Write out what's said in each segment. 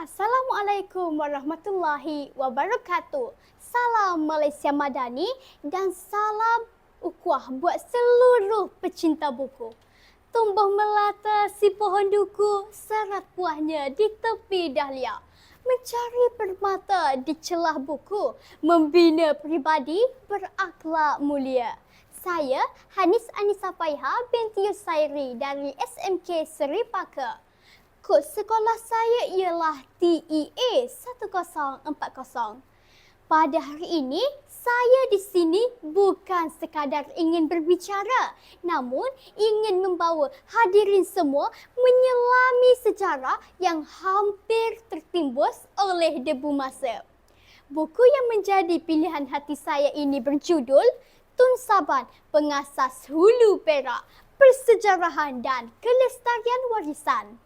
Assalamualaikum warahmatullahi wabarakatuh. Salam Malaysia Madani dan salam ukhuwah buat seluruh pecinta buku. Tumbuh melata si pohon duku, serat buahnya di tepi dahlia. Mencari permata di celah buku, membina pribadi berakhlak mulia. Saya Hanis Anissa Faiha binti Yusairi dari SMK Seri Paka. Kod sekolah saya ialah TEA 1040. Pada hari ini, saya di sini bukan sekadar ingin berbicara, namun ingin membawa hadirin semua menyelami sejarah yang hampir tertimbus oleh debu masa. Buku yang menjadi pilihan hati saya ini berjudul Tun Saban, Pengasas Hulu Perak, Persejarahan dan Kelestarian Warisan.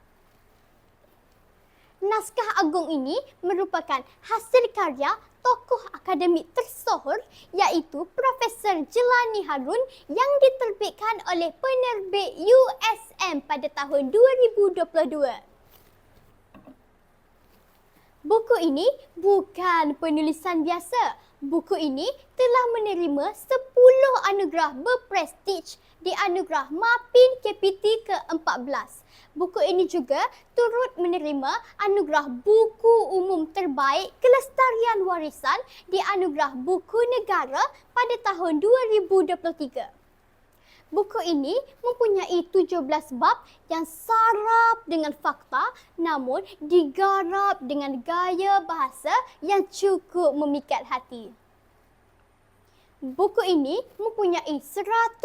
Naskah agung ini merupakan hasil karya tokoh akademik tersohor iaitu Profesor Jelani Harun yang diterbitkan oleh penerbit USM pada tahun 2022. Buku ini bukan penulisan biasa. Buku ini telah menerima 10 anugerah berprestij di anugerah Mapin KPT ke-14. Buku ini juga turut menerima anugerah Buku Umum Terbaik Kelestarian Warisan di anugerah Buku Negara pada tahun 2023. Buku ini mempunyai 17 bab yang sarap dengan fakta namun digarap dengan gaya bahasa yang cukup memikat hati. Buku ini mempunyai 189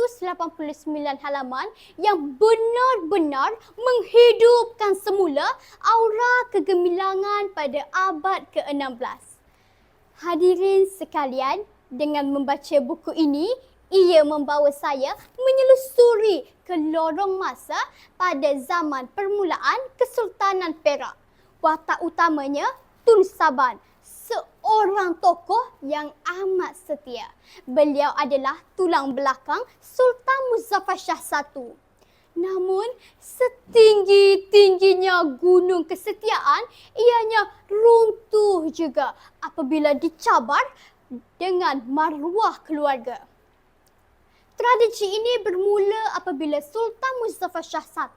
halaman yang benar-benar menghidupkan semula aura kegemilangan pada abad ke-16. Hadirin sekalian, dengan membaca buku ini, ia membawa saya menyelusuri ke lorong masa pada zaman permulaan Kesultanan Perak. Watak utamanya Tun Saban, seorang tokoh yang amat setia. Beliau adalah tulang belakang Sultan Muzaffar Shah I. Namun, setinggi-tingginya gunung kesetiaan, ianya runtuh juga apabila dicabar dengan maruah keluarga. Tradisi ini bermula apabila Sultan Muzaffar Shah I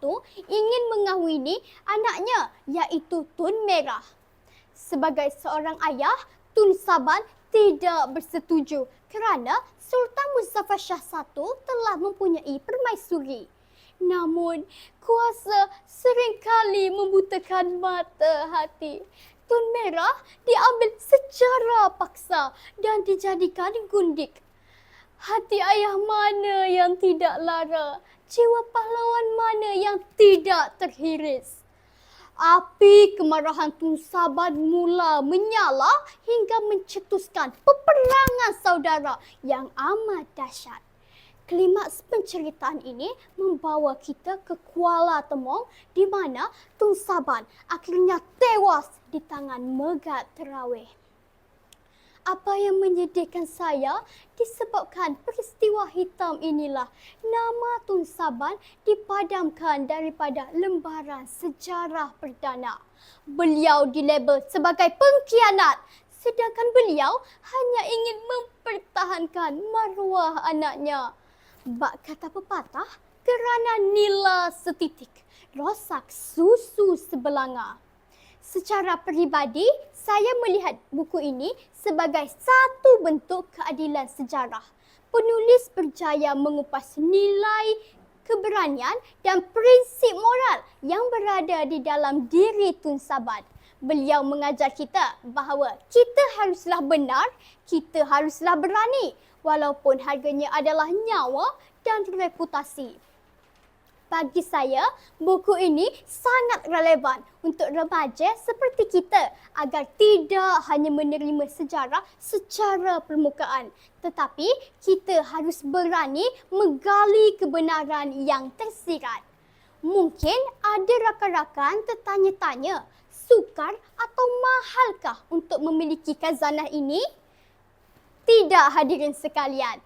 ingin mengahwini anaknya iaitu Tun Merah. Sebagai seorang ayah, Tun Saban tidak bersetuju kerana Sultan Muzaffar Shah I telah mempunyai permaisuri. Namun, kuasa seringkali membutakan mata hati. Tun Merah diambil secara paksa dan dijadikan gundik. Hati ayah mana yang tidak lara? Jiwa pahlawan mana yang tidak terhiris? Api kemarahan Tun Saban mula menyala hingga mencetuskan peperangan saudara yang amat dahsyat. Klimaks penceritaan ini membawa kita ke Kuala Temong di mana Tun Saban akhirnya tewas di tangan Megat Terawih. Apa yang menyedihkan saya disebabkan peristiwa hitam inilah nama Tun Saban dipadamkan daripada lembaran sejarah perdana. Beliau dilabel sebagai pengkhianat sedangkan beliau hanya ingin mempertahankan maruah anaknya. Bak kata pepatah, kerana nila setitik, rosak susu sebelanga. Secara peribadi, saya melihat buku ini sebagai satu bentuk keadilan sejarah. Penulis berjaya mengupas nilai keberanian dan prinsip moral yang berada di dalam diri Tun Saban. Beliau mengajar kita bahawa kita haruslah benar, kita haruslah berani, walaupun harganya adalah nyawa dan reputasi. Bagi saya, buku ini sangat relevan untuk remaja seperti kita agar tidak hanya menerima sejarah secara permukaan, tetapi kita harus berani menggali kebenaran yang tersirat. Mungkin ada rakan-rakan tertanya-tanya, sukar atau mahalkah untuk memiliki khazanah ini? Tidak, hadirin sekalian.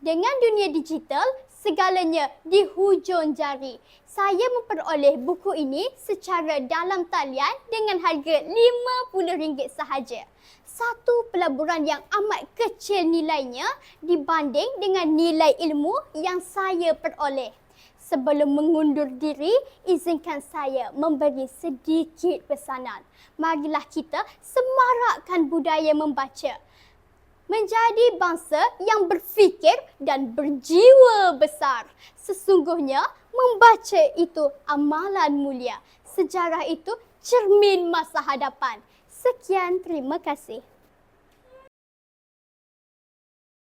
Dengan dunia digital, segalanya di hujung jari. Saya memperoleh buku ini secara dalam talian dengan harga RM50 sahaja. Satu pelaburan yang amat kecil nilainya dibanding dengan nilai ilmu yang saya peroleh. Sebelum mengundur diri, izinkan saya memberi sedikit pesanan. Marilah kita semarakkan budaya membaca. Menjadi bangsa yang berfikir dan berjiwa besar. Sesungguhnya, membaca itu amalan mulia. Sejarah itu cermin masa hadapan. Sekian, terima kasih.